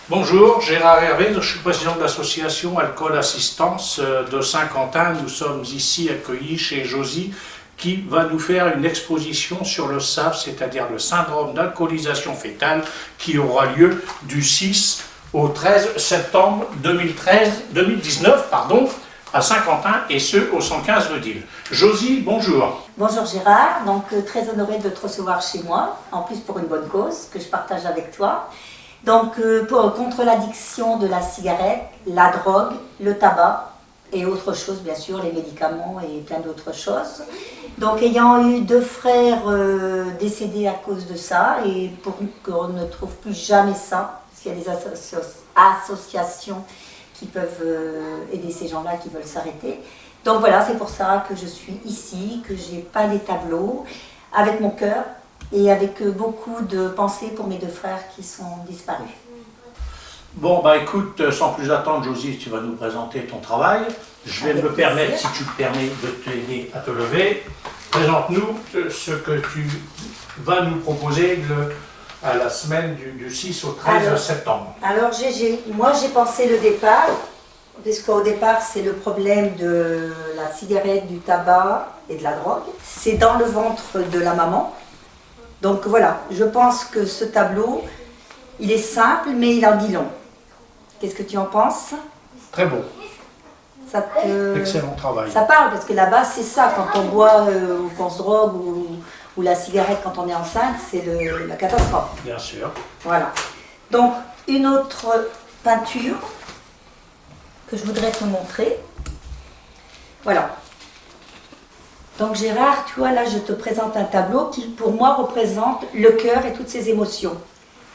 Bonjour, Gérard Hervé, je suis président de l'association Alcool Assistance de Saint-Quentin. Nous sommes ici accueillis chez Josie qui va nous faire une exposition sur le SAF, c'est-à-dire le syndrome d'alcoolisation fœtale, qui aura lieu du 6 au 13 septembre 2019 à Saint-Quentin et ce au 115 rue d'Île. Josie, bonjour. Bonjour Gérard, donc très honorée de te recevoir chez moi, en plus pour une bonne cause que je partage avec toi. Donc contre l'addiction de la cigarette, la drogue, le tabac et autres choses bien sûr, les médicaments et plein d'autres choses. Donc ayant eu deux frères décédés à cause de ça et pour qu'on ne trouve plus jamais ça, parce qu'il y a des associations qui peuvent aider ces gens-là qui veulent s'arrêter. Donc voilà, c'est pour ça que je suis ici, que j'ai peint des tableaux avec mon cœur et avec beaucoup de pensées pour mes deux frères qui sont disparus. Bon, bah écoute, sans plus attendre, Josie, tu vas nous présenter ton travail. Je vais me permettre, si tu me permets, de t'aider à te lever. Présente-nous ce que tu vas nous proposer à la semaine du 6 au 13 septembre. Alors, moi j'ai pensé le départ, puisqu'au départ c'est le problème de la cigarette, du tabac et de la drogue. C'est dans le ventre de la maman. Donc voilà, je pense que ce tableau, il est simple, mais il en dit long. Qu'est-ce que tu en penses? Très beau. Excellent travail. Ça parle, parce que là-bas, c'est ça, quand on boit ou qu'on se drogue ou la cigarette quand on est enceinte, c'est la catastrophe. Bien sûr. Voilà. Donc, une autre peinture que je voudrais te montrer. Voilà. Donc Gérard, tu vois, là je te présente un tableau qui pour moi représente le cœur et toutes ses émotions.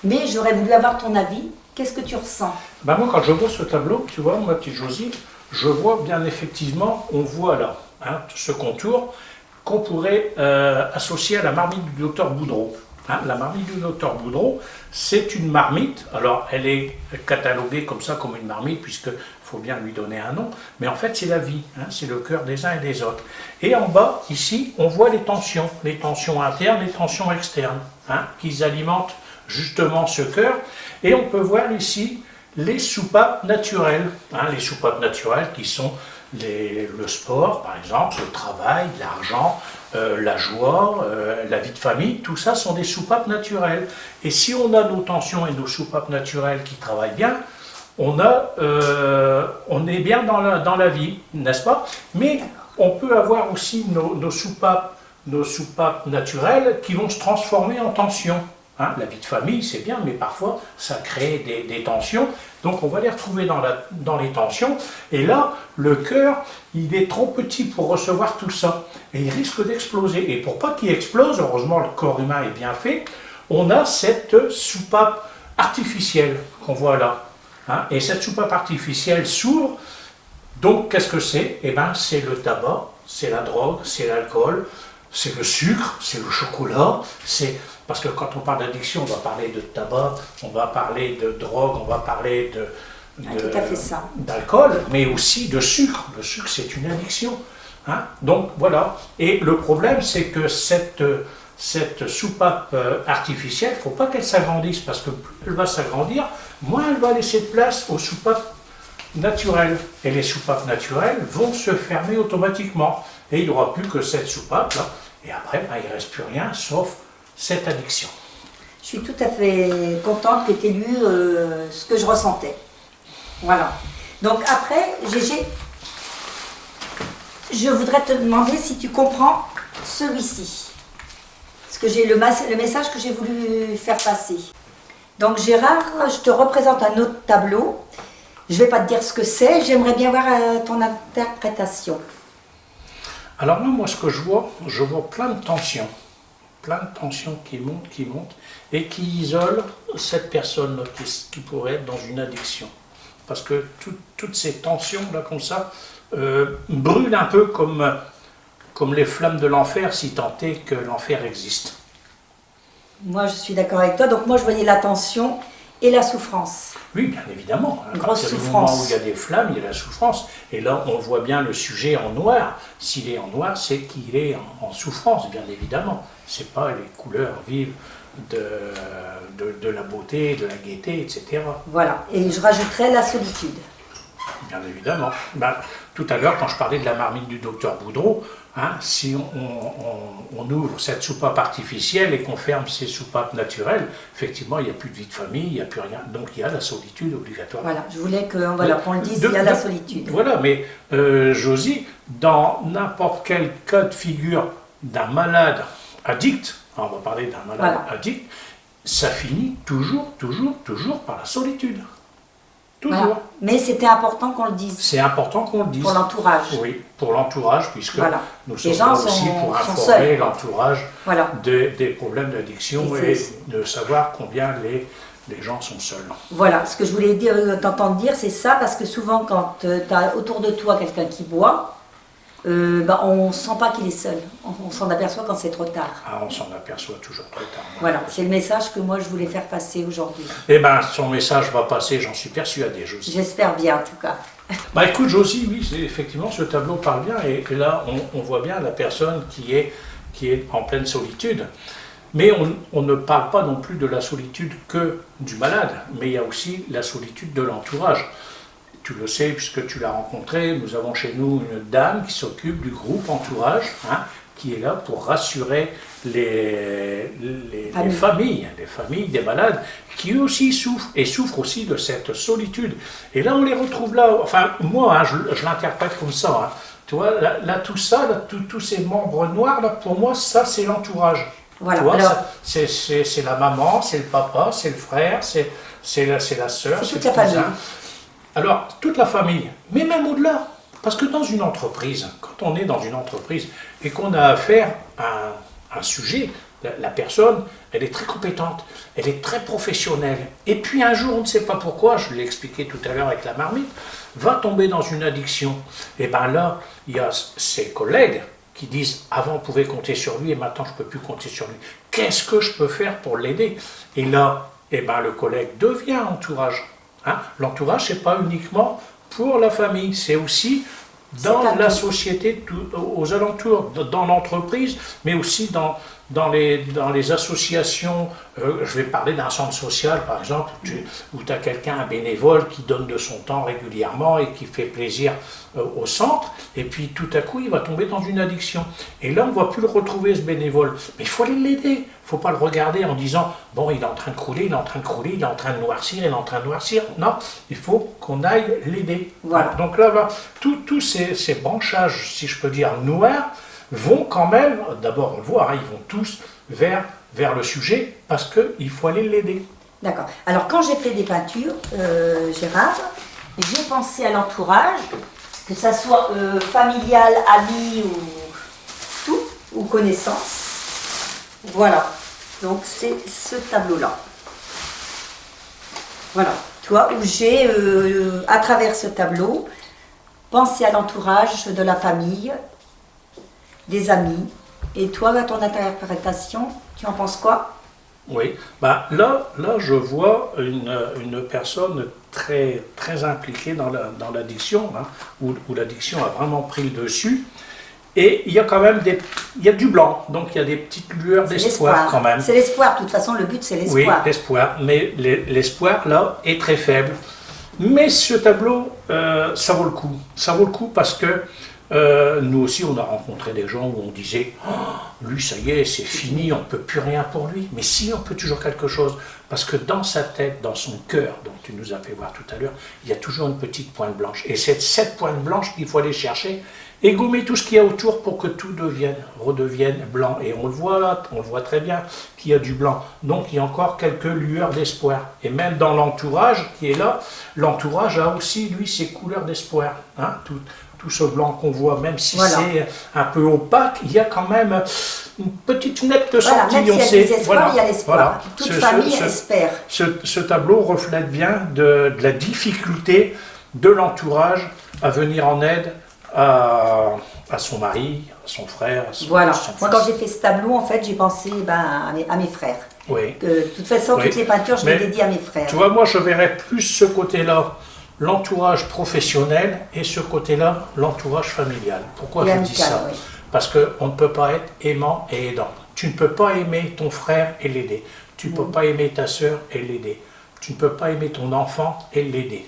Mais j'aurais voulu avoir ton avis. Qu'est-ce que tu ressens? Ben moi quand je vois ce tableau, tu vois, ma petite Josie, je vois bien effectivement, on voit là, ce contour qu'on pourrait associer à la marmite du docteur Boudreau. La marmite du docteur Boudreau, c'est une marmite, alors elle est cataloguée comme ça, comme une marmite, puisqu'il faut bien lui donner un nom, mais en fait c'est la vie, c'est le cœur des uns et des autres. Et en bas, ici, on voit les tensions internes, les tensions externes, qui alimentent justement ce cœur, et on peut voir ici les soupapes naturelles, les soupapes naturelles qui sont le sport, par exemple, le travail, l'argent, la joie, la vie de famille, tout ça sont des soupapes naturelles. Et si on a nos tensions et nos soupapes naturelles qui travaillent bien, on est bien dans la vie, n'est-ce pas? Mais on peut avoir aussi nos soupapes naturelles qui vont se transformer en tensions. La vie de famille, c'est bien, mais parfois, ça crée des tensions. Donc, on va les retrouver dans les tensions. Et là, le cœur, il est trop petit pour recevoir tout ça. Et il risque d'exploser. Et pour pas qu'il explose, heureusement, le corps humain est bien fait, on a cette soupape artificielle qu'on voit là. Et cette soupape artificielle s'ouvre. Donc, qu'est-ce que c'est? Eh bien, c'est le tabac, c'est la drogue, c'est l'alcool, c'est le sucre, c'est le chocolat, parce que quand on parle d'addiction, on va parler de tabac, on va parler de drogue, on va parler d'alcool, mais aussi de sucre. Le sucre, c'est une addiction. Donc voilà. Et le problème, c'est que cette soupape artificielle, il ne faut pas qu'elle s'agrandisse, parce que plus elle va s'agrandir, moins elle va laisser de place aux soupapes naturelles. Et les soupapes naturelles vont se fermer automatiquement. Et il n'y aura plus que cette soupape là. Et après, il ne reste plus rien, sauf cette addiction. Je suis tout à fait contente que tu aies lu ce que je ressentais. Voilà. Donc après, Gégé, je voudrais te demander si tu comprends celui-ci. Parce que j'ai le message que j'ai voulu faire passer. Donc Gérard, je te représente un autre tableau. Je ne vais pas te dire ce que c'est, j'aimerais bien voir ton interprétation. Alors moi, ce que je vois plein de tensions qui montent et qui isolent cette personne qui pourrait être dans une addiction. Parce que toutes ces tensions là comme ça brûlent un peu comme les flammes de l'enfer, si tant est que l'enfer existe. Moi je suis d'accord avec toi, donc moi je voyais la tension et la souffrance. Oui, bien évidemment. Une grosse souffrance. Du moment où il y a des flammes, il y a la souffrance. Et là, on voit bien le sujet en noir. S'il est en noir, c'est qu'il est en souffrance, bien évidemment. Ce n'est pas les couleurs vives de la beauté, de la gaieté, etc. Voilà. Et je rajouterais la solitude. Bien évidemment. Ben, tout à l'heure, quand je parlais de la marmite du docteur Boudreau, hein, si on ouvre cette soupape artificielle et qu'on ferme ces soupapes naturelles, effectivement, il n'y a plus de vie de famille, il n'y a plus rien. Donc il y a la solitude obligatoire. Voilà, je voulais qu'on le dise, il y a la solitude. Voilà, mais Josie, dans n'importe quel cas de figure d'un malade addict, on va parler d'un malade addict, ça finit toujours par la solitude. Toujours. Voilà. Mais c'était important qu'on le dise. C'est important qu'on le dise. Pour l'entourage. Oui, pour l'entourage, puisque nous sommes gens là aussi pour informer l'entourage des problèmes d'addiction et de savoir combien les gens sont seuls. Voilà, ce que je voulais t'entendre dire, c'est ça, parce que souvent quand tu as autour de toi quelqu'un qui boit, on ne sent pas qu'il est seul. On s'en aperçoit quand c'est trop tard. Ah, on s'en aperçoit toujours trop tard. Voilà, c'est le message que moi je voulais faire passer aujourd'hui. Eh bien, son message va passer, j'en suis persuadé, Josie. J'espère bien, en tout cas. Bah écoute, Josie, oui, effectivement, ce tableau parle bien, et là, on voit bien la personne qui est en pleine solitude. Mais on ne parle pas non plus de la solitude que du malade, mais il y a aussi la solitude de l'entourage. Tu le sais puisque tu l'as rencontré, nous avons chez nous une dame qui s'occupe du groupe entourage, hein, qui est là pour rassurer les familles des malades qui eux aussi souffrent et souffrent aussi de cette solitude. Et là on les retrouve là, enfin moi hein, je l'interprète comme ça, hein. Tu vois, là tout ça, là, tous ces membres noirs, là, pour moi ça c'est l'entourage. Voilà, c'est la maman, c'est le papa, c'est le frère, c'est la sœur, c'est toute la famille. Alors, toute la famille, mais même au-delà, parce que dans une entreprise, quand on est dans une entreprise et qu'on a affaire à un sujet, la personne, elle est très compétente, elle est très professionnelle, et puis un jour, on ne sait pas pourquoi, je l'ai expliqué tout à l'heure avec la marmite, va tomber dans une addiction. Et bien là, il y a ses collègues qui disent « avant on pouvait compter sur lui et maintenant je ne peux plus compter sur lui. Qu'est-ce que je peux faire pour l'aider ?» Et là, eh ben, le collègue devient entourage. Hein? L'entourage, ce n'est pas uniquement pour la famille, c'est aussi dans la société, aux alentours, dans l'entreprise, mais aussi dans les associations. Je vais parler d'un centre social, par exemple, où tu as quelqu'un, un bénévole, qui donne de son temps régulièrement et qui fait plaisir au centre, et puis tout à coup, il va tomber dans une addiction. Et là, on ne va plus le retrouver, ce bénévole. Mais il faut aller l'aider. Il ne faut pas le regarder en disant « bon, il est en train de crouler, il est en train de crouler, il est en train de noircir, il est en train de noircir ». Non, il faut qu'on aille l'aider. Voilà. Donc là, tous ces branchages, si je peux dire, noirs, vont quand même, d'abord on le voit, hein, ils vont tous vers le sujet, parce qu'il faut aller l'aider. D'accord. Alors quand j'ai fait des peintures, Gérard, j'ai pensé à l'entourage, que ça soit familial, ami ou tout, ou connaissance. Voilà. Donc c'est ce tableau-là. Voilà. Tu vois, où j'ai, à travers ce tableau, pensé à l'entourage de la famille, des amis. Et toi, à ton interprétation, tu en penses quoi? Oui, là je vois une personne très, très impliquée dans l'addiction, hein, où l'addiction a vraiment pris le dessus. Et il y a quand même il y a du blanc, donc il y a des petites lueurs d'espoir quand même. C'est l'espoir, de toute façon le but c'est l'espoir. Oui, l'espoir, mais l'espoir là est très faible. Mais ce tableau, ça vaut le coup. Ça vaut le coup parce que nous aussi on a rencontré des gens où on disait oh, lui ça y est, c'est fini, on ne peut plus rien pour lui. Mais si, on peut toujours quelque chose. Parce que dans sa tête, dans son cœur, dont tu nous as fait voir tout à l'heure, il y a toujours une petite pointe blanche. Et c'est cette pointe blanche qu'il faut aller chercher et gommer tout ce qu'il y a autour pour que tout redevienne blanc. Et on le voit là, on le voit très bien qu'il y a du blanc. Donc il y a encore quelques lueurs d'espoir. Et même dans l'entourage qui est là, l'entourage a aussi, lui, ses couleurs d'espoir. Hein, tout ce blanc qu'on voit, même si c'est un peu opaque, il y a quand même une petite fenêtre de sortie. Même s'il y a des espoirs, il y a l'espoir. Voilà. Toute famille espère. Ce tableau reflète bien de la difficulté de l'entourage à venir en aide à son mari, à son frère, à son Voilà. Son Moi, quand j'ai fait ce tableau, en fait, j'ai pensé à mes frères. Oui. De toute façon, toutes les peintures, je les dédie à mes frères. Tu vois, moi, je verrais plus ce côté-là, l'entourage professionnel, et ce côté-là, l'entourage familial. Pourquoi je dis ça? Parce qu'on ne peut pas être aimant et aidant. Tu ne peux pas aimer ton frère et l'aider. Tu ne peux pas aimer ta sœur et l'aider. Tu ne peux pas aimer ton enfant et l'aider.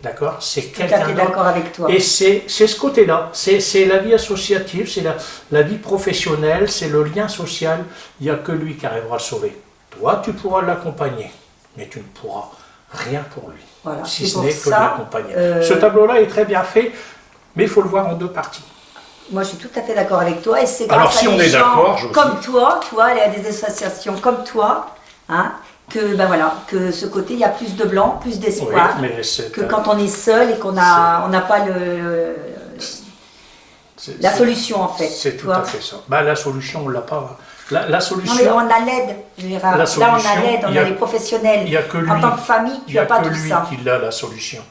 D'accord? C'est quelqu'un d'autre. D'accord avec toi. Et c'est ce côté-là. C'est la vie associative, c'est la vie professionnelle, c'est le lien social. Il n'y a que lui qui arrivera à le sauver. Toi, tu pourras l'accompagner, mais tu ne pourras rien pour lui. Voilà, Si c'est ce n'est pour que ça, l'accompagner. Ce tableau-là est très bien fait, mais il faut le voir en deux parties. Moi, je suis tout à fait d'accord avec toi. Et c'est Alors, grâce si à on des est gens d'accord, je comme aussi. toi, tu vois, il y a des associations comme toi, hein, que, ben voilà, que ce côté, il y a plus de blanc, plus Oui, d'espoir, mais c'est que quand on est seul et qu'on n'a pas la solution, en fait. C'est tu tout vois. à fait ça. Ben, la solution, on ne l'a pas. La Non, solution, mais on a l'aide, Gérard. La Là, on a solution, l'aide, on il y a- a les professionnels. il n'y a que lui. En tant que famille, Il tu n'y n'as a pas que tout lui ça. qui a la solution.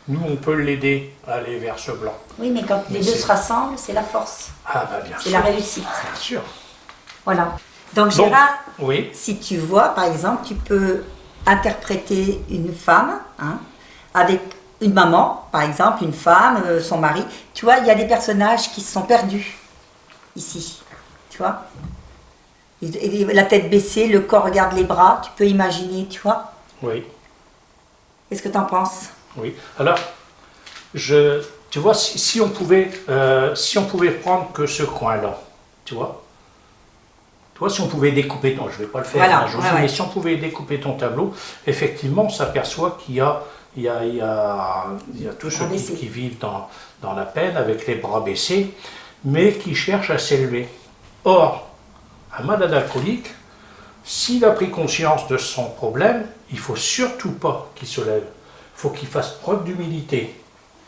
Nous, on peut l'aider à aller vers ce blanc. Oui, mais quand les deux se rassemblent, c'est la force, Ah, bah bien c'est sûr. la réussite. Bien sûr. Voilà. Donc, Donc, Gérard, oui, si tu vois, par exemple, tu peux interpréter une femme, hein, avec une maman, par exemple, une femme, son mari. Tu vois, il y a des personnages qui se sont perdus ici. Tu vois, et la tête baissée, le corps regarde les bras. Tu peux imaginer, tu vois. oui, Qu'est-ce que tu en penses? oui. Alors, tu vois, si on pouvait prendre que ce coin-là, tu vois, si on pouvait découper je ne vais pas le faire, Voilà, hein, Josie, ouais, ouais. mais si on pouvait découper ton tableau, effectivement, on s'aperçoit qu'il y a tous ceux baissés. qui vivent dans la peine, avec les bras baissés, mais qui cherchent à s'élever. Or, un malade alcoolique, s'il a pris conscience de son problème, il ne faut surtout pas qu'il se lève. Il faut qu'il fasse preuve d'humilité.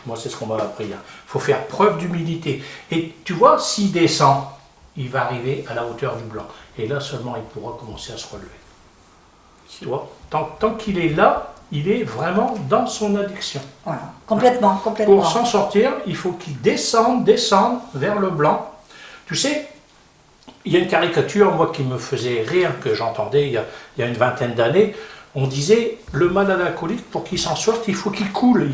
Moi, c'est ce qu'on m'a appris. Il faut faire preuve d'humilité. Et tu vois, s'il descend, il va arriver à la hauteur du blanc. Et là seulement, il pourra commencer à se relever. Tu vois, tant qu'il est là, il est vraiment dans son addiction. Voilà, complètement, complètement. Pour s'en sortir, il faut qu'il descende vers le blanc. Tu sais, il y a une caricature, moi, qui me faisait rire, que j'entendais il y a une vingtaine d'années. On disait, le malade alcoolique, pour qu'il s'en sorte, il faut qu'il coule,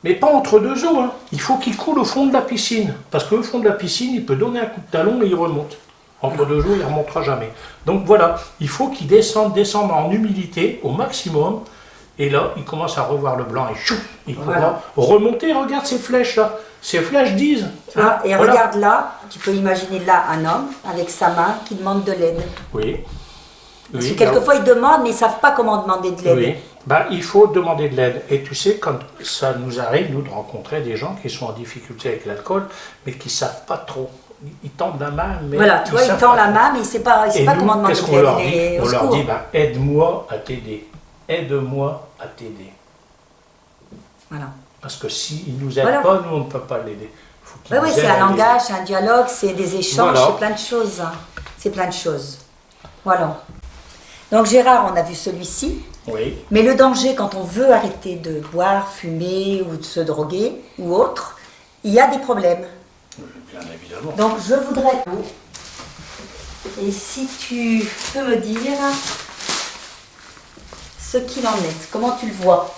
Mais pas entre deux eaux, hein. Il faut qu'il coule au fond de la piscine. Parce qu'au fond de la piscine, il peut donner un coup de talon et il remonte. Entre deux eaux, il ne remontera jamais. Donc voilà, il faut qu'il descende en humilité au maximum. Et là, il commence à revoir le blanc et chou, il pourra remonter. Regarde ces flèches là. Ces flèches disent. Tu vois, et voilà. regarde là, tu peux imaginer là un homme avec sa main qui demande de l'aide. Oui. Parce Oui, que quelquefois ils demandent, mais ils ne savent pas comment demander de l'aide. oui. Ben, il faut demander de l'aide. Et tu sais, quand ça nous arrive, nous, de rencontrer des gens qui sont en difficulté avec l'alcool, mais qui ne savent pas trop. Ils tendent la main, mais Voilà, tu vois, il savent tend pas la trop. main, mais il ne sait pas, Et nous, comment demander qu'est-ce de qu'on l'aide. leur Il dit? est au On leur secours. dit, ben, aide-moi à t'aider. Aide-moi à t'aider. Voilà. Parce que s'il ne nous aide Voilà. pas, nous, on ne peut pas l'aider. Faut qu'il Oui, nous c'est aide un à l'aider. langage, c'est un dialogue, c'est des échanges, Voilà. c'est plein de choses. Hein. C'est plein de choses. Voilà. Donc Gérard, on a vu celui-ci. Oui. Mais le danger, quand on veut arrêter de boire, fumer ou de se droguer ou autre, il y a des problèmes. Bien évidemment. Donc je voudrais... Et si tu peux me dire ce qu'il en est, comment tu le vois?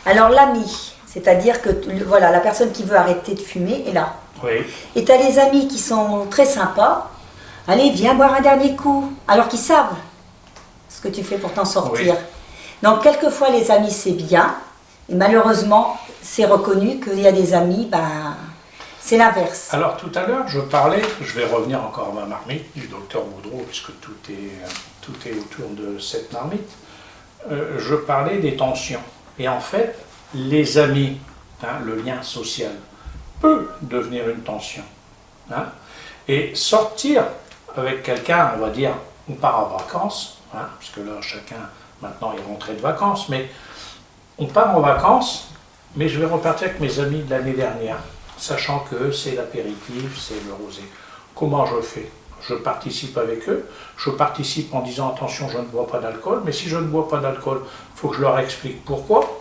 Alors l'ami, c'est-à-dire que voilà, la personne qui veut arrêter de fumer est là. Oui. Et tu as les amis qui sont très sympas. Allez, viens boire un dernier coup. Alors qu'ils savent ce que tu fais pour t'en sortir. Oui. Donc, quelquefois, les amis, c'est bien. Et malheureusement, c'est reconnu qu'il y a des amis, ben, c'est l'inverse. Alors tout à l'heure, je vais revenir encore à ma marmite du docteur Boudreau, puisque tout est autour de cette marmite. Je parlais des tensions. Et en fait, les amis, hein, le lien social, peut devenir une tension. Hein. Et sortir avec quelqu'un, on va dire, on part en vacances, hein, puisque là, chacun, maintenant, est rentré de vacances, mais on part en vacances, mais je vais repartir avec mes amis de l'année dernière, sachant que c'est l'apéritif, c'est le rosé. Comment je fais? Je participe avec eux, je participe en disant attention, je ne bois pas d'alcool, mais si je ne bois pas d'alcool, il faut que je leur explique pourquoi.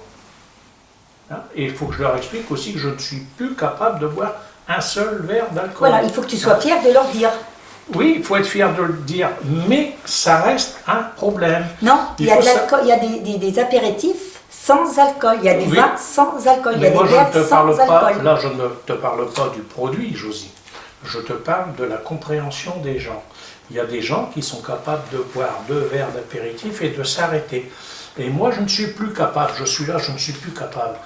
Hein, et il faut que je leur explique aussi que je ne suis plus capable de boire un seul verre d'alcool. Voilà, il faut que tu sois fier de leur dire. Oui, il faut être fier de le dire, mais ça reste un problème. Non, il y a faut de l'alcool, il y a des apéritifs sans alcool. Il y a des Oui. vins sans alcool. Il y Mais a moi, des je ne verres te sans parle pas, alcool. là, je ne te parle pas du produit, Josie. Je te parle de la compréhension des gens. Il y a des gens qui sont capables de boire 2 verres d'apéritif et de s'arrêter. Et moi, je ne suis plus capable. Je suis là, je ne suis plus capable.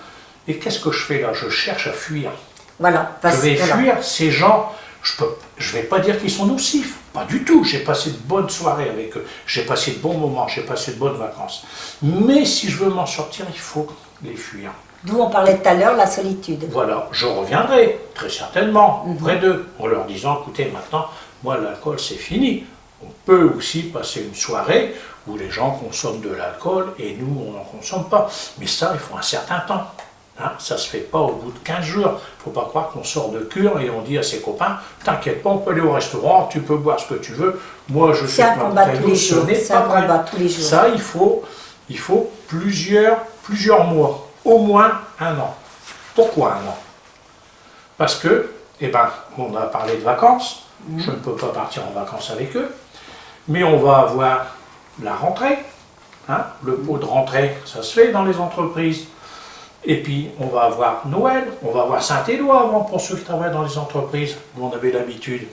Et qu'est-ce que je fais là? Je cherche à fuir. Voilà. Je vais fuir ces gens. Je ne vais pas dire qu'ils sont nocifs. Pas du tout. J'ai passé de bonnes soirées avec eux. J'ai passé de bons moments. J'ai passé de bonnes vacances. Mais si je veux m'en sortir, il faut les fuir. D'où on parlait tout à l'heure, la solitude. Voilà, je reviendrai très certainement auprès d'eux en leur disant, écoutez, maintenant, moi l'alcool c'est fini. On peut aussi passer une soirée où les gens consomment de l'alcool et nous on n'en consomme pas. Mais ça, il faut un certain temps. Hein, ça ne se fait pas au bout de 15 jours. Il ne faut pas croire qu'on sort de cure et on dit à ses copains, t'inquiète pas, on peut aller au restaurant, tu peux boire ce que tu veux. Moi je C'est un combat tous les jours. C'est un combat tous les jours. Ça, il faut plusieurs mois. Au moins 1 an. Pourquoi 1 an? Parce que, on a parlé de vacances, je ne peux pas partir en vacances avec eux, mais on va avoir la rentrée, hein, le pot de rentrée, ça se fait dans les entreprises, et puis on va avoir Noël, on va avoir Saint-Éloi avant pour ceux qui travaillent dans les entreprises, où on avait l'habitude.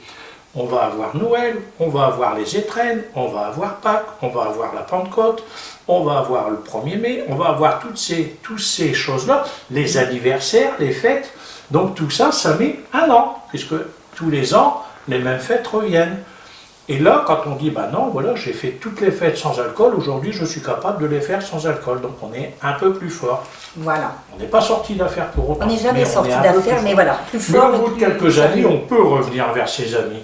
On va avoir Noël, on va avoir les étrennes, on va avoir Pâques, on va avoir la Pentecôte, on va avoir le 1er mai, on va avoir toutes ces choses-là, les anniversaires, les fêtes. Donc tout ça, ça met 1 an, puisque tous les ans, les mêmes fêtes reviennent. Et là, quand on dit, non, voilà, j'ai fait toutes les fêtes sans alcool, aujourd'hui je suis capable de les faire sans alcool. Donc on est un peu plus fort. Voilà. On n'est pas sorti d'affaires pour autant. On n'est jamais sorti un peu d'affaires, plus mais fort. voilà, plus Mais fort. au bout de quelques années, on peut revenir vers ses amis.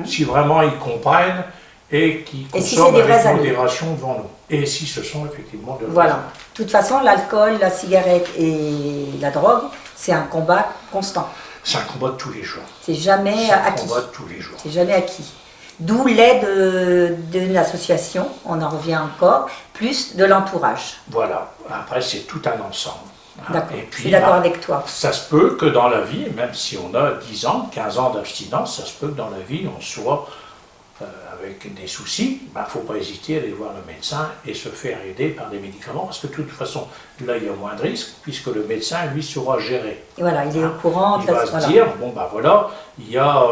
Si vraiment ils comprennent et qui Et si consomment c'est des avec vrais amis. modération devant nous. Et si ce sont effectivement de vrais Voilà. amis. De toute façon, l'alcool, la cigarette et la drogue, c'est un combat constant. C'est un combat de tous les jours. C'est jamais C'est un acquis. combat de tous les jours. C'est jamais acquis. D'où l'aide d'une association, on en revient encore, plus de l'entourage. Voilà. Après, c'est tout un ensemble. Hein. D'accord. Et Je puis, suis d'accord avec toi. ça se peut que dans la vie, même si on a 10 ans, 15 ans d'abstinence, ça se peut que dans la vie, on soit avec des soucis. Il ne faut pas hésiter à aller voir le médecin et se faire aider par des médicaments, parce que de toute façon, là, il y a moins de risques, puisque le médecin, lui, saura gérer. Et voilà, il est au courant. Il va se dire, voilà, il y a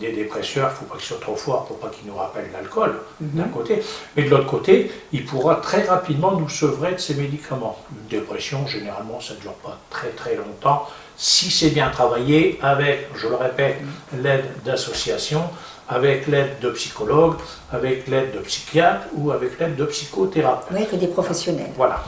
des dépresseurs, il ne faut pas qu'ils soient trop forts pour pas qu'ils nous rappellent l'alcool, d'un côté. Mais de l'autre côté, il pourra très rapidement nous sevrer de ces médicaments. Une dépression, généralement, ça ne dure pas très très longtemps. Si c'est bien travaillé avec, je le répète, l'aide d'associations, avec l'aide de psychologues, avec l'aide de psychiatres ou avec l'aide de psychothérapeutes. Oui, que des professionnels. Voilà.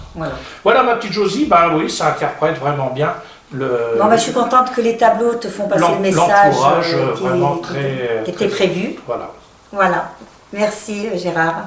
Voilà, Ma petite Josie, oui, ça interprète vraiment bien le... je suis contente que les tableaux te font passer le message l'entourage vraiment très... qui était prévu. Voilà. Voilà. Merci Gérard.